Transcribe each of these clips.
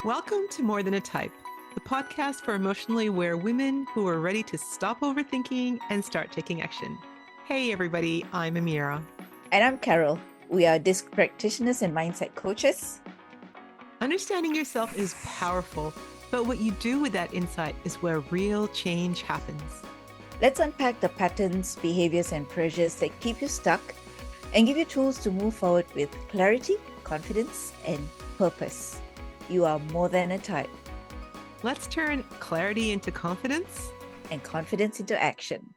Welcome to More Than a Type, the podcast for emotionally aware women who are ready to stop overthinking and start taking action. Hey, everybody, I'm Amira. And I'm Carol. We are disc practitioners and mindset coaches. Understanding yourself is powerful, but what you do with that insight is where real change happens. Let's unpack the patterns, behaviors, and pressures that keep you stuck and give you tools to move forward with clarity, confidence, and purpose. You are more than a type. Let's turn clarity into confidence and confidence into action.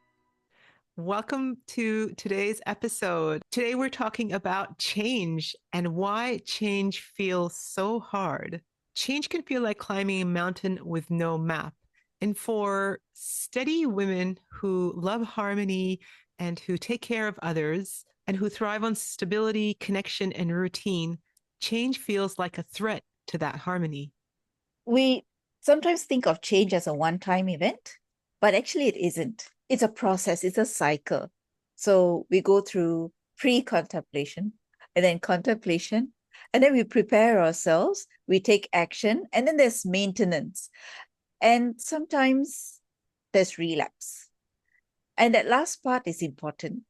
Welcome to today's episode. Today, we're talking about change and why change feels so hard. Change can feel like climbing a mountain with no map. And for steady women who love harmony and who take care of others and who thrive on stability, connection, and routine, change feels like a threat to that harmony. We sometimes think of change as a one-time event, but actually it isn't. It's a process, it's a cycle. So we go through pre-contemplation and then contemplation, and then we prepare ourselves, we take action, and then there's maintenance. And sometimes there's relapse. And that last part is important.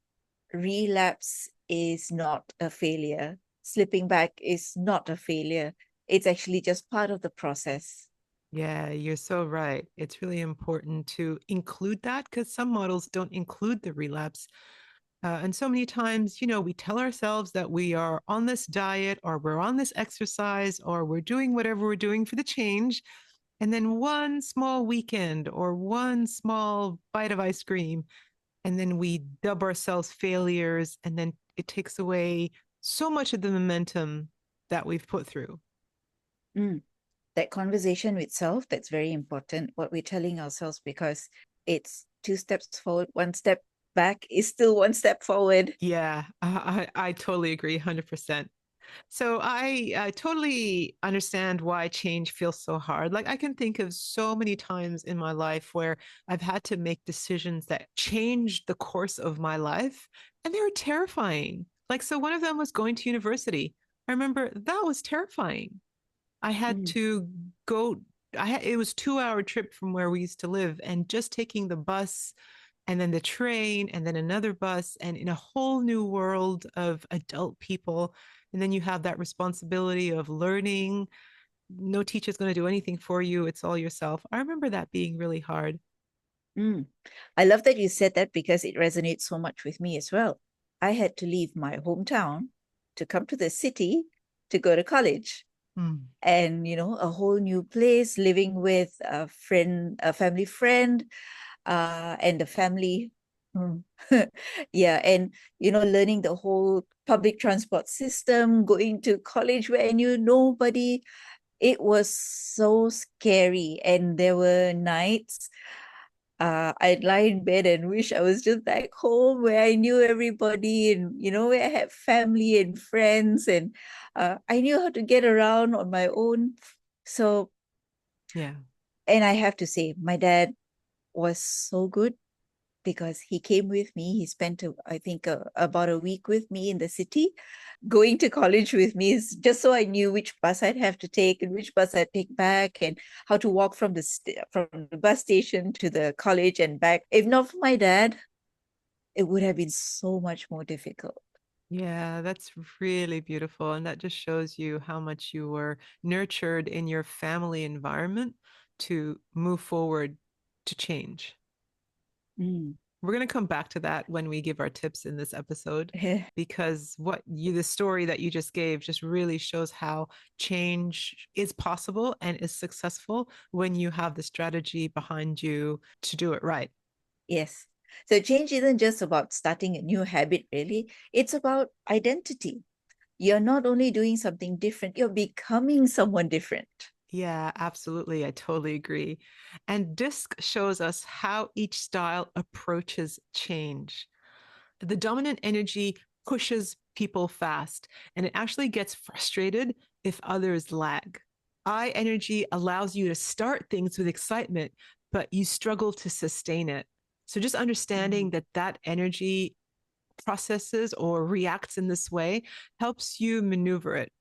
Relapse is not a failure. Slipping back is not a failure. It's actually just part of the process. Yeah, you're so right. It's really important to include that because some models don't include the relapse. And so many times, we tell ourselves that we are on this diet or we're on this exercise or we're doing whatever we're doing for the change. And then one small weekend or one small bite of ice cream, and then we dub ourselves failures. And then it takes away so much of the momentum that we've put through. That conversation with self, that's very important, what we're telling ourselves, because it's 2 steps forward, 1 step back is still 1 step forward. Yeah, I totally agree 100%. So I totally understand why change feels so hard. Like I can think of so many times in my life where I've had to make decisions that changed the course of my life, and they were terrifying. Like, so one of them was going to university. I remember that was terrifying. I had Mm. to go, it was 2 hour trip from where we used to live, and just taking the bus and then the train and then another bus and in a whole new world of adult people. And then you have that responsibility of learning. No teacher's going to do anything for you. It's all yourself. I remember that being really hard. Mm. I love that you said that because it resonates so much with me as well. I had to leave my hometown to come to the city to go to college. And a whole new place, living with a friend, a family friend, and the family. Yeah, and learning the whole public transport system, going to college where I knew nobody. It was so scary, and there were nights I'd lie in bed and wish I was just back home where I knew everybody, and where I had family and friends, and I knew how to get around on my own. So Yeah. and I have to say, my dad was so good because he came with me. He spent, I think, about a week with me in the city, going to college with me, just so I knew which bus I'd have to take and which bus I'd take back, and how to walk from the bus station to the college and back. If not for my dad, it would have been so much more difficult. Yeah, that's really beautiful. And that just shows you how much you were nurtured in your family environment to move forward to change. Mm. We're going to come back to that when we give our tips in this episode, because the story that you just gave just really shows how change is possible and is successful when you have the strategy behind you to do it right. Yes. So change isn't just about starting a new habit, really. It's about identity. You're not only doing something different, you're becoming someone different. Yeah, absolutely. I totally agree. And DISC shows us how each style approaches change. The dominant energy pushes people fast, and it actually gets frustrated if others lag. I energy allows you to start things with excitement, but you struggle to sustain it. So just understanding Mm. that that energy processes or reacts in this way helps you maneuver it.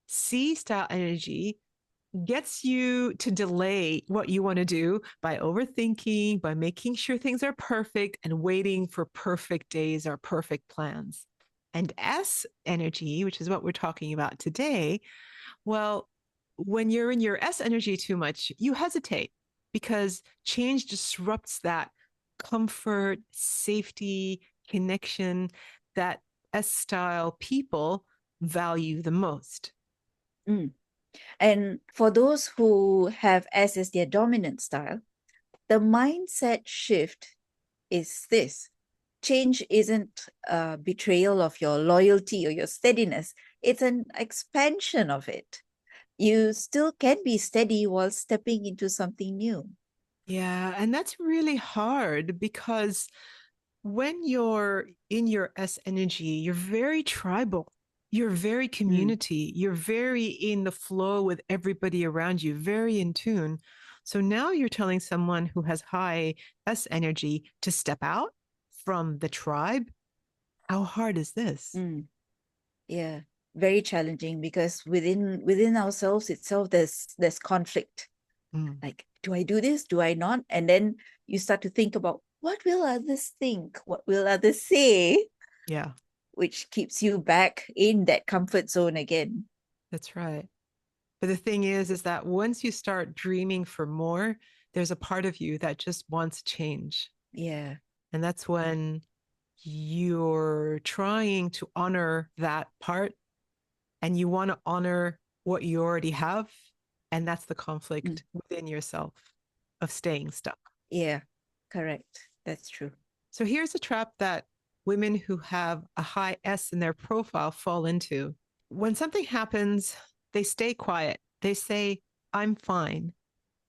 C style energy gets you to delay what you want to do by overthinking, by making sure things are perfect and waiting for perfect days or perfect plans. And S energy, which is what we're talking about today, well, when you're in your S energy too much, you hesitate because change disrupts that comfort, safety, connection that S style people value the most. Mm. And for those who have S as their dominant style, the mindset shift is this: change isn't a betrayal of your loyalty or your steadiness, it's an expansion of it. You still can be steady while stepping into something new. Yeah, and that's really hard because when you're in your S energy, you're very tribal. You're very Mm, community. You're very in the flow with everybody around you, very in tune. So now you're telling someone who has high S energy to step out from the tribe. How hard is this? mm, yeah, very challenging because within ourselves itself, there's conflict. Mm, Like, do I do this? Do I not? And then you start to think about what will others think? What will others say? yeah, Which keeps you back in that comfort zone again. that's right. But the thing is that once you start dreaming for more, there's a part of you that just wants change. Yeah. And that's when you're trying to honor that part and you want to honor what you already have. And that's the Mm. conflict within yourself of staying stuck. Yeah, correct. That's true. So here's a trap that women who have a high S in their profile fall into. When something happens, they stay quiet. They say, I'm fine.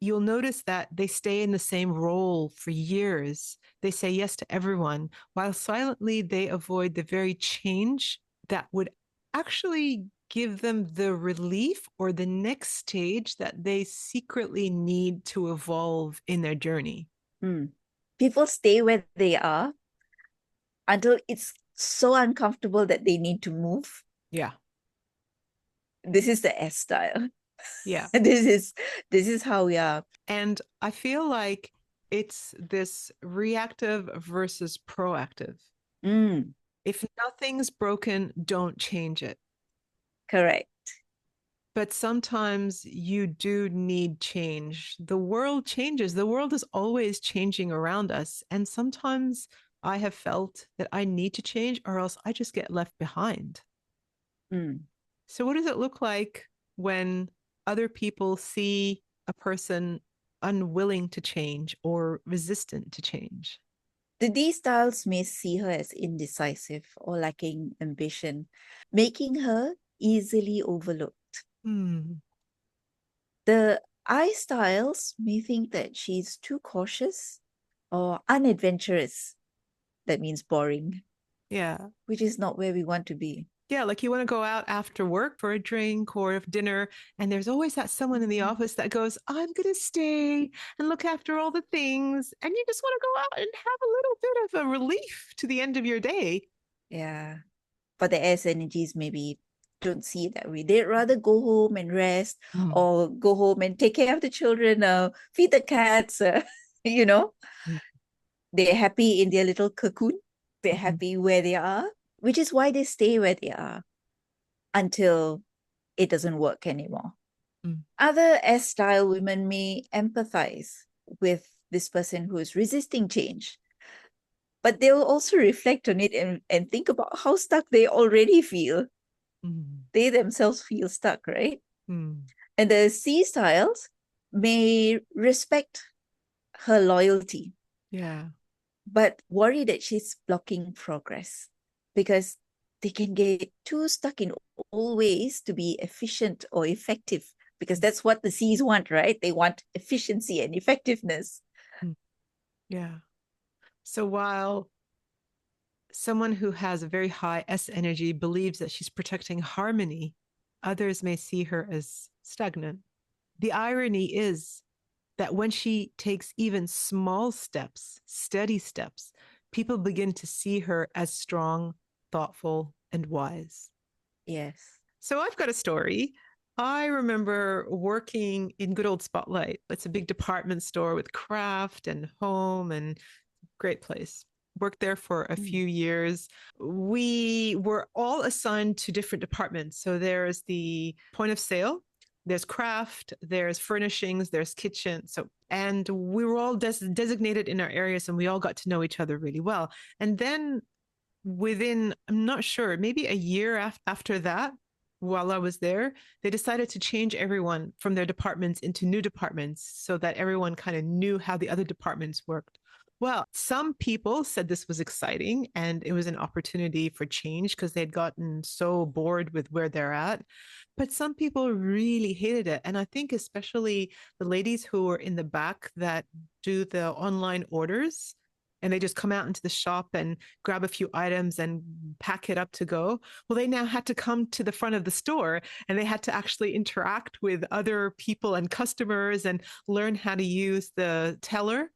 You'll notice that they stay in the same role for years. They say yes to everyone, while silently they avoid the very change that would actually give them the relief or the next stage that they secretly need to evolve in their journey. Mm. People stay where they are until it's so uncomfortable that they need to move. Yeah. This is the S style. Yeah. This is how we are. And I feel like it's this reactive versus proactive. Mm, If nothing's broken, don't change it. correct. But sometimes you do need change. The world changes. The world is always changing around us. And sometimes I have felt that I need to change or else I just get left behind. Mm. So, what does it look like when other people see a person unwilling to change or resistant to change? The D styles may see her as indecisive or lacking ambition, making her easily overlooked. Hmm. The I styles may think that she's too cautious or unadventurous. That means boring, Yeah. which is not where we want to be. Yeah, like you want to go out after work for a drink or dinner, and there's always that someone in the office that goes, I'm going to stay and look after all the things. And you just want to go out and have a little bit of a relief to the end of your day. Yeah. But the S energies maybe don't see it that way. They'd rather go home and rest Mm. or go home and take care of the children, feed the cats, you know. Mm. They're happy in their little cocoon. They're Mm. happy where they are, which is why they stay where they are until it doesn't work anymore. Mm. Other S style women may empathize with this person who is resisting change, but they'll also reflect on it and think about how stuck they already feel. Mm. They themselves feel stuck, right? Mm. And the C styles may respect her loyalty, Yeah. but worry that she's blocking progress because they can get too stuck in old ways to be efficient or effective because that's what the C's want, right? They want efficiency and effectiveness. Mm. Yeah. So while someone who has a very high S energy believes that she's protecting harmony, others may see her as stagnant. The irony is that when she takes even small steps, steady steps, people begin to see her as strong, thoughtful, and wise. Yes. So I've got a story. I remember working in good old Spotlight. It's a big department store with craft and home and great place. Worked there for a Mm. few years. We were all assigned to different departments. So there's the point of sale, there's craft, there's furnishings, there's kitchen. So, and we were all designated in our areas and we all got to know each other really well. And then within, I'm not sure, maybe a year after that, while I was there, they decided to change everyone from their departments into new departments so that everyone kind of knew how the other departments worked. Well, some people said this was exciting and it was an opportunity for change because they'd gotten so bored with where they're at. But some people really hated it. And I think, especially the ladies who were in the back that do the online orders, and they just come out into the shop and grab a few items and pack it up to go. Well, they now had to come to the front of the store and they had to actually interact with other people and customers and learn how to use the teller.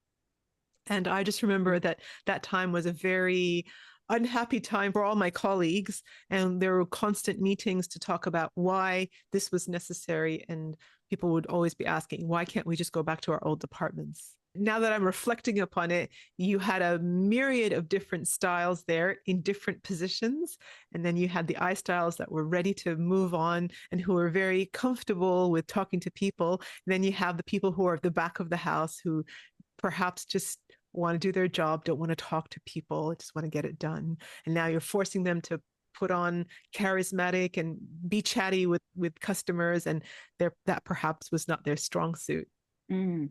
And I just remember that that time was a very unhappy time for all my colleagues. And there were constant meetings to talk about why this was necessary. And people would always be asking, why can't we just go back to our old departments? Now that I'm reflecting upon it, you had a myriad of different styles there in different positions. And then you had the I styles that were ready to move on and who were very comfortable with talking to people. And then you have the people who are at the back of the house who perhaps just want to do their job, don't want to talk to people, just want to get it done. And now you're forcing them to put on charismatic and be chatty with customers, and that perhaps was not their strong suit. Mm.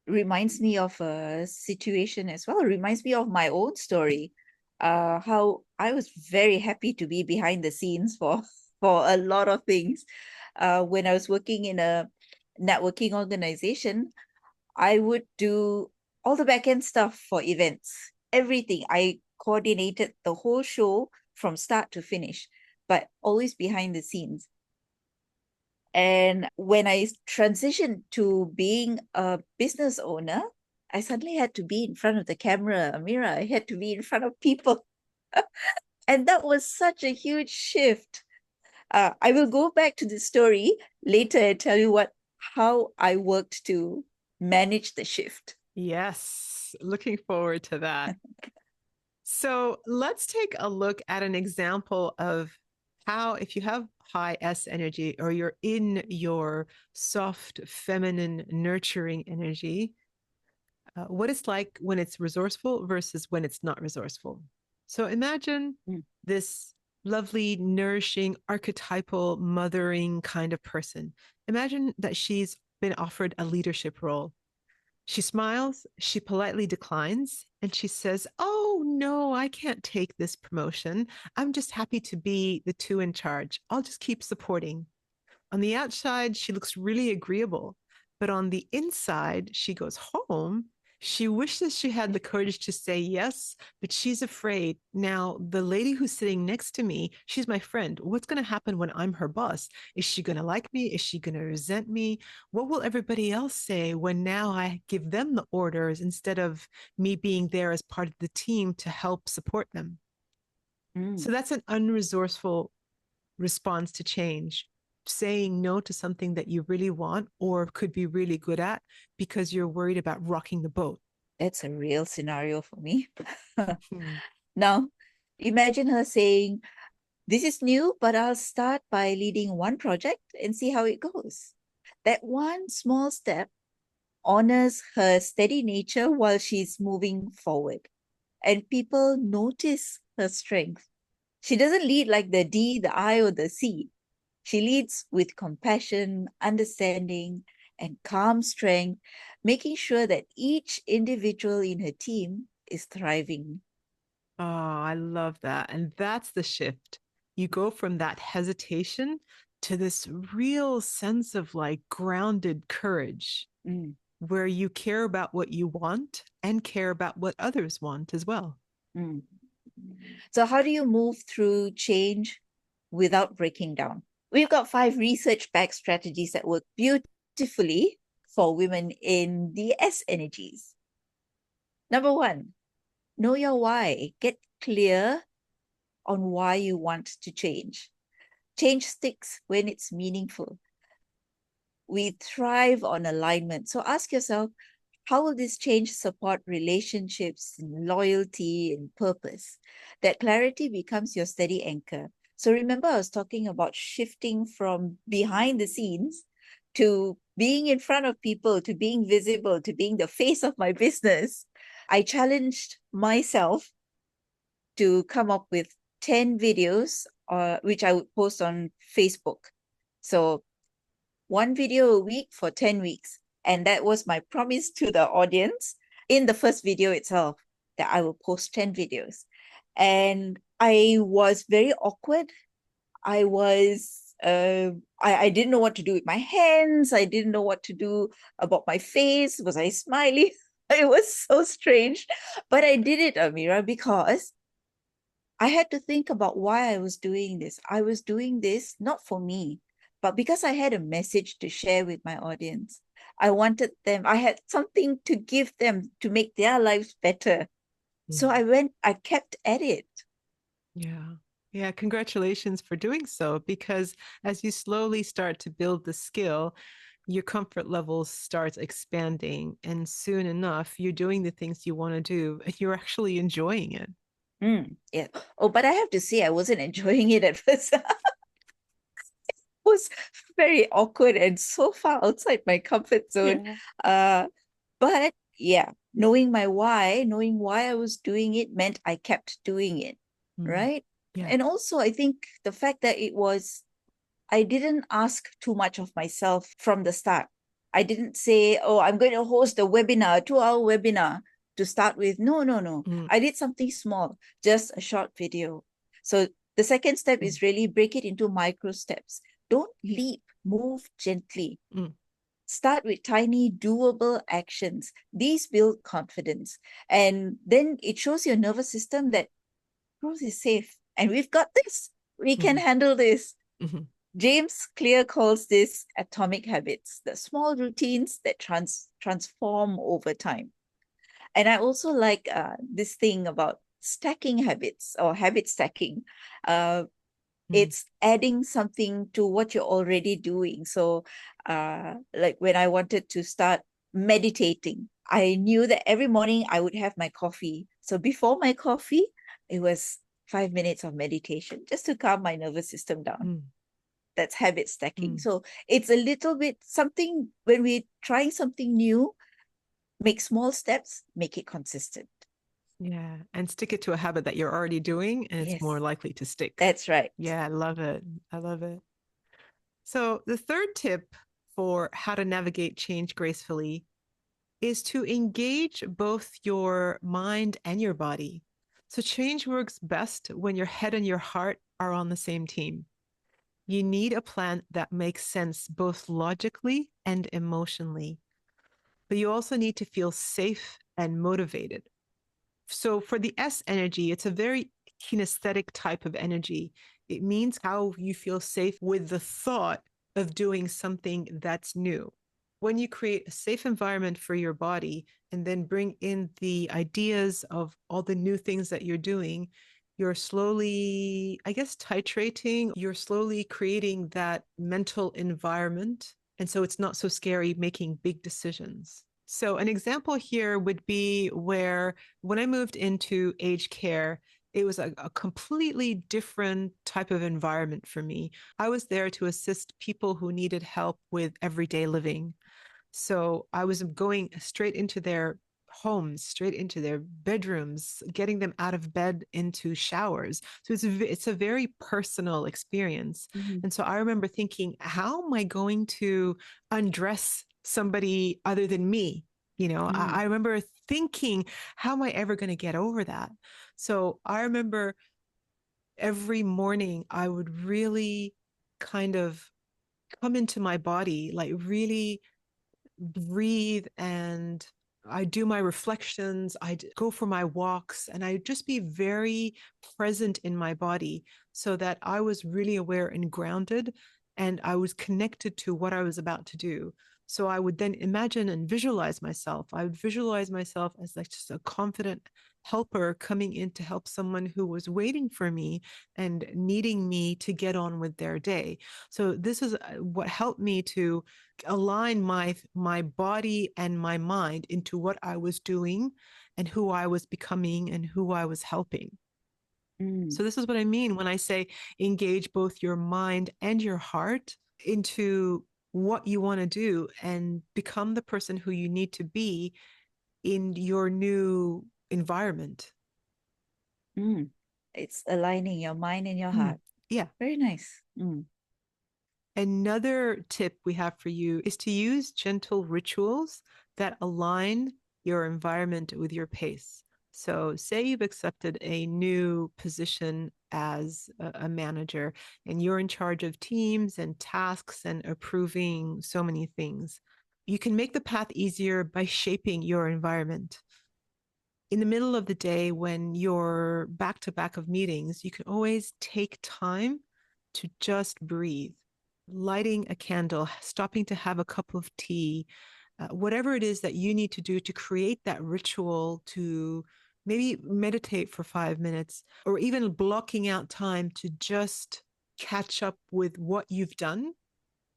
Reminds me of a situation as well. Reminds me of my own story. How I was very happy to be behind the scenes for for a lot of things. When I was working in a networking organization, I would do all the back-end stuff for events, everything. I coordinated the whole show from start to finish, but always behind the scenes. And when I transitioned to being a business owner, I suddenly had to be in front of the camera, Amira. I had to be in front of people. And that was such a huge shift. I will go back to the story later and tell you how I worked to manage the shift. Yes, looking forward to that. So let's take a look at an example of how, if you have high S energy or you're in your soft, feminine, nurturing energy, what it's like when it's resourceful versus when it's not resourceful. So imagine Mm. this lovely, nourishing, archetypal, mothering kind of person. Imagine that she's been offered a leadership role. She smiles, she politely declines, and she says, "Oh, no, I can't take this promotion. I'm just happy to be the two in charge. I'll just keep supporting." On the outside, she looks really agreeable, but on the inside, she goes home. She wishes she had the courage to say yes, but she's afraid. Now, the lady who's sitting next to me, she's my friend. What's going to happen when I'm her boss? Is she going to like me? Is she going to resent me? What will everybody else say when now I give them the orders instead of me being there as part of the team to help support them? Mm. So that's an unresourceful response to change, saying no to something that you really want or could be really good at because you're worried about rocking the boat. That's a real scenario for me. Hmm. Now, imagine her saying, "This is new, but I'll start by leading one project and see how it goes." That one small step honors her steady nature while she's moving forward, and people notice her strength. She doesn't lead like the D, the I, or the C. She leads with compassion, understanding, and calm strength, making sure that each individual in her team is thriving. Oh, I love that. And that's the shift. You go from that hesitation to this real sense of like grounded courage Mm, where you care about what you want and care about what others want as well. mm. So, how do you move through change without breaking down? We've got 5 research backed strategies that work beautifully for women in the S energies. Number 1, know your why. Get clear on why you want to change. Change sticks when it's meaningful. We thrive on alignment. So ask yourself, how will this change support relationships, loyalty, and purpose? That clarity becomes your steady anchor. So remember, I was talking about shifting from behind the scenes to being in front of people, to being visible, to being the face of my business. I challenged myself to come up with 10 videos, which I would post on Facebook. So one video a week for 10 weeks. And that was my promise to the audience in the first video itself, that I will post 10 videos. And I was very awkward. I was, I didn't know what to do with my hands. I didn't know what to do about my face. Was I smiling? It was so strange. But I did it, Amira, because I had to think about why I was doing this. I was doing this not for me, but because I had a message to share with my audience. I wanted them, I had something to give them to make their lives better. So I kept at it. Yeah. Yeah. Congratulations for doing so, because as you slowly start to build the skill, your comfort level starts expanding. And soon enough, you're doing the things you want to do and you're actually enjoying it. Yeah. Oh, but I have to say, I wasn't enjoying it at first. It was very awkward and so far outside my comfort zone. Yeah. But yeah, knowing why I was doing it meant I kept doing it, right? Yeah. And also, I think the fact that I didn't ask too much of myself from the start. I didn't say, oh, I'm going to host a webinar, 2-hour webinar to start with. No, no, no. I did something small, just a short video. So the second step is really break it into micro steps. Don't leap, move gently. Start with tiny, doable actions. These build confidence. And then it shows your nervous system that growth is safe. And we've got this. We can handle this. James Clear calls this atomic habits, the small routines that transform over time. And I also like this thing about stacking habits or habit stacking. It's adding something to what you're already doing. So like when I wanted to start meditating, I knew that every morning I would have my coffee. So before my coffee, it was 5 minutes of meditation just to calm my nervous system down. That's habit stacking. So it's a little bit something when we're trying something new, make small steps, make it consistent. Yeah. And stick it to a habit that you're already doing, and it's more likely to stick. That's right. Yeah, I love it. I love it. So, the third tip for how to navigate change gracefully is to engage both your mind and your body. So, change works best when your head and your heart are on the same team. You need a plan that makes sense both logically and emotionally, but you also need to feel safe and motivated. So for the S energy, it's a very kinesthetic type of energy. It means how you feel safe with the thought of doing something that's new. When you create a safe environment for your body and then bring in the ideas of all the new things that you're doing, you're slowly, I guess, titrating, you're slowly creating that mental environment. And so it's not so scary making big decisions. So, an example here would be where when I moved into aged care, it was a completely different type of environment for me. I was there to assist people who needed help with everyday living. So I was going straight into their homes, straight into their bedrooms, getting them out of bed into showers. So it's a very personal experience. And so I remember thinking, how am I going to undress somebody other than me? I remember thinking, how am I ever going to get over that? So I remember every morning I would really kind of come into my body, like really breathe, and I do my reflections, I go for my walks, and I just be very present in my body so that I was really aware and grounded, and I was connected to what I was about to do. So I would then imagine and visualize myself. I would visualize myself as like just a confident, helper coming in to help someone who was waiting for me and needing me to get on with their day. So this is what helped me to align my body and my mind into what I was doing and who I was becoming and who I was helping. Mm. So this is what I mean when I say engage both your mind and your heart into what you want to do and become the person who you need to be in your new environment. Mm. It's aligning your mind and your Mm, heart. yeah. Very nice. Mm. Another tip we have for you is to use gentle rituals that align your environment with your pace. So, say you've accepted a new position as a manager and you're in charge of teams and tasks and approving so many things. You can make the path easier by shaping your environment. In the middle of the day, when you're back to back of meetings, you can always take time to just breathe, lighting a candle, stopping to have a cup of tea, whatever it is that you need to do to create that ritual to maybe meditate for 5 minutes or even blocking out time to just catch up with what you've done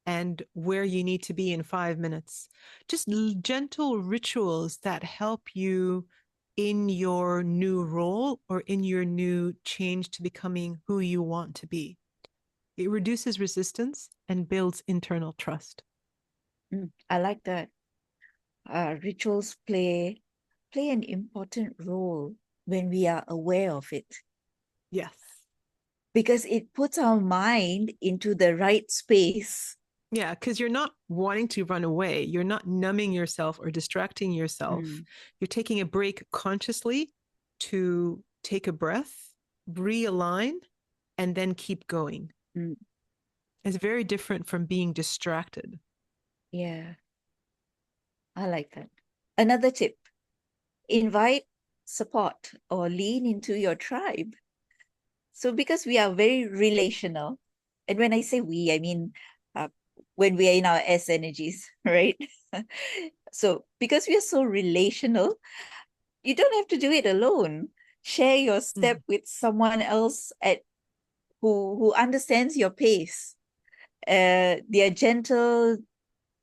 and where you need to be in 5 minutes. Just gentle rituals that help you in your new role or in your new change to becoming who you want to be. It reduces resistance and builds internal trust. Mm. I like that. Rituals play an important role when we are aware of it, Yes. because it puts our mind into the right space. Yeah, because you're not wanting to run away. You're not numbing yourself or distracting yourself. Mm. You're taking a break consciously to take a breath, realign, and then keep going. Mm. It's very different from being distracted. Yeah, I like that. Another tip: invite support or lean into your tribe. So, because we are very relational, and when I say we, I mean uh, when we are in our S energies, right? So, because we are so relational, you don't have to do it alone. Share your step Mm. with someone else at who understands your pace. Their gentle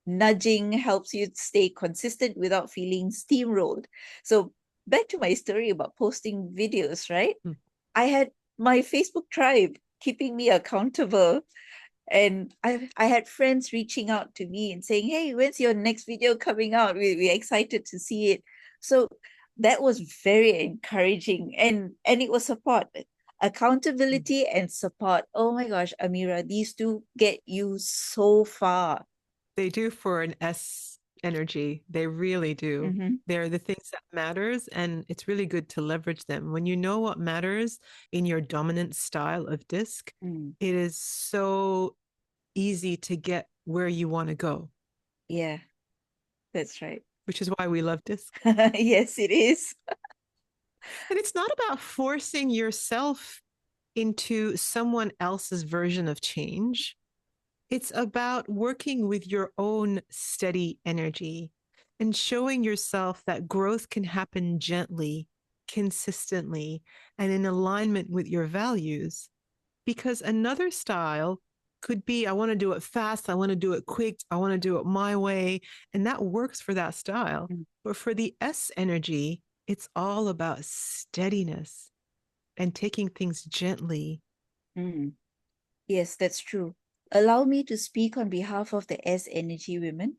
nudging helps you stay consistent without feeling steamrolled. So, back to my story about posting videos, right? Mm. I had my Facebook tribe keeping me accountable. And I had friends reaching out to me and saying, "Hey, when's your next video coming out? We're excited to see it." So that was very encouraging, and it was support. Mm. Accountability and support. Oh my gosh, Amira, these two get you so far. They do for an S energy. They really do. Mm-hmm. They're the things that matters, and it's really good to leverage them. When you know what matters in your dominant style of disc, Mm. it is so easy to get where you want to go, Yeah, that's right. which is why we love disc. Yes, it is. And it's not about forcing yourself into someone else's version of change. It's about working with your own steady energy and showing yourself that growth can happen gently, consistently, and in alignment with your values. Because another style could be I want to do it fast, I want to do it quick, I want to do it my way. And that works for that style. Mm. But for the S energy, it's all about steadiness and taking things gently. Mm. Yes, that's true. Allow me to speak on behalf of the S Energy women.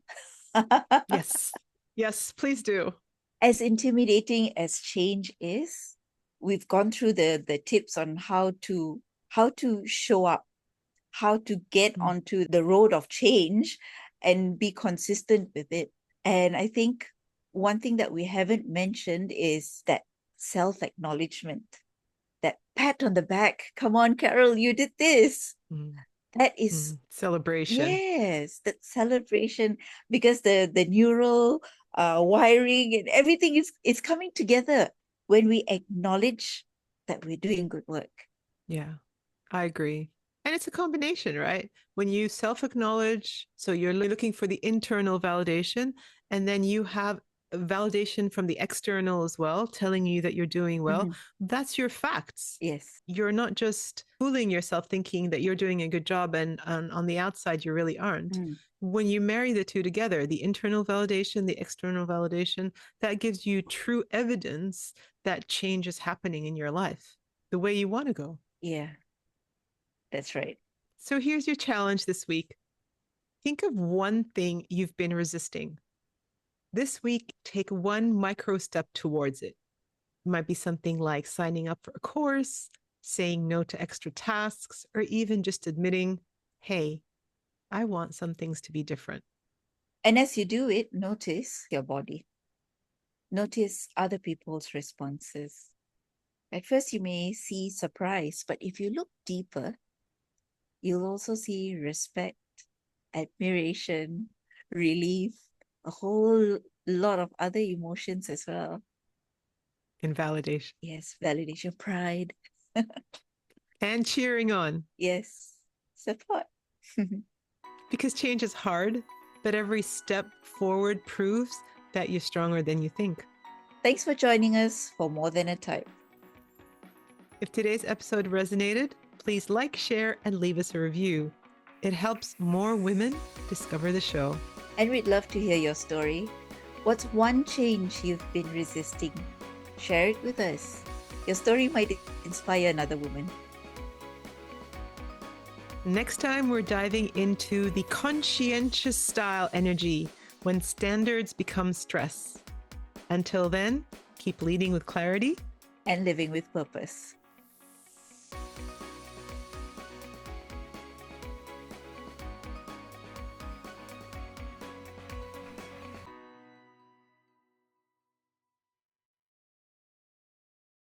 Yes. Yes, please do. As intimidating as change is, we've gone through the tips on how to show up, how to get Mm. onto the road of change and be consistent with it. And I think one thing that we haven't mentioned is that self-acknowledgement, that pat on the back. Come on, Carol, you did this. Mm. That is, Mm. Celebration. yes, that celebration, because the neural wiring and everything is coming together when we acknowledge that we're doing good work. Yeah, I agree. And it's a combination, right? When you self acknowledge, so you're looking for the internal validation, and then you have validation from the external as well, telling you that you're doing well, Mm-hmm. that's your facts. Yes. You're not just fooling yourself thinking that you're doing a good job and on the outside you really aren't. Mm. When you marry the two together, the internal validation, the external validation, that gives you true evidence that change is happening in your life the way you want to go. Yeah, that's right. So here's your challenge this week. Think of one thing you've been resisting. This week, take one micro step towards it. It might be something like signing up for a course, saying no to extra tasks, or even just admitting, hey, I want some things to be different. And as you do it, notice your body. Notice other people's responses. At first, you may see surprise, but if you look deeper, you'll also see respect, admiration, relief, a whole lot of other emotions as well. Invalidation. Yes, validation, pride. And cheering on. Yes, support. Because change is hard, but every step forward proves that you're stronger than you think. Thanks for joining us for More Than a Type. If today's episode resonated, please like, share, and leave us a review. It helps more women discover the show. And we'd love to hear your story. What's one change you've been resisting? Share it with us. Your story might inspire another woman. Next time, we're diving into the conscientious style energy when standards become stress. Until then, keep leading with clarity and living with purpose.